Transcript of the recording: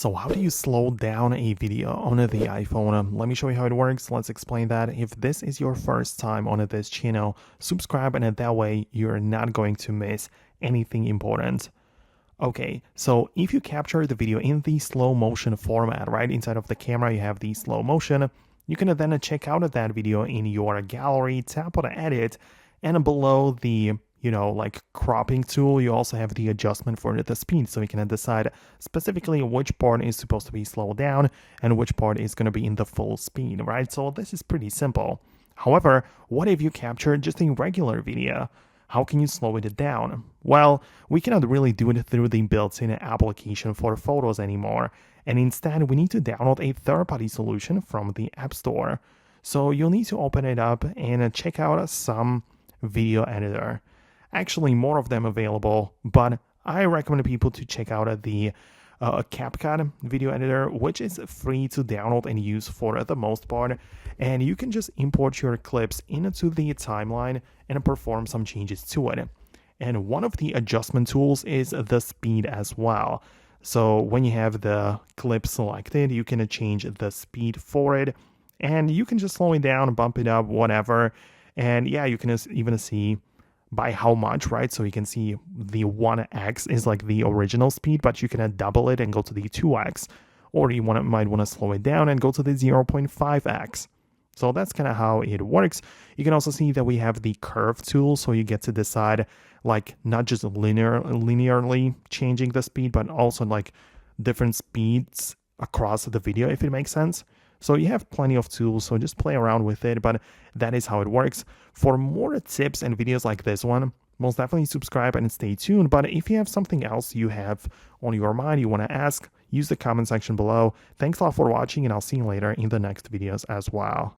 So how do you slow down a video on the iPhone? Let me show you how it works. Let's explain that. If this is your first time on this channel, subscribe and that way you're not going to miss anything important. Okay, so if you capture the video in the slow motion format, right, inside of the camera you have the slow motion, you can then check out that video in your gallery, tap on edit, and below the like cropping tool, you also have the adjustment for the speed, so you can decide specifically which part is supposed to be slowed down and which part is going to be in the full speed, right? So this is pretty simple. However, what if you capture just a regular video? How can you slow it down? Well, we cannot really do it through the built-in application for photos anymore, and instead we need to download a third-party solution from the App Store. So you'll need to open it up and check out some video editor. Actually, more of them available, but I recommend people to check out the CapCut video editor, which is free to download and use for the most part, and you can just import your clips into the timeline and perform some changes to it. And one of the adjustment tools is the speed as well. So when you have the clip selected, you can change the speed for it, and you can just slow it down, bump it up, whatever. And yeah, you can even see by how much, right? So you can see the 1x is like the original speed, but you can double it and go to the 2x, or you might want to slow it down and go to the 0.5x. So that's kind of how it works. You can also see that we have the curve tool, so you get to decide like not just linearly changing the speed, but also like different speeds across the video, if it makes sense. So you have plenty of tools, so just play around with it, but that is how it works. For more tips and videos like this one, most definitely subscribe and stay tuned. But if you have something else you have on your mind, you want to ask, use the comment section below. Thanks a lot for watching, and I'll see you later in the next videos as well.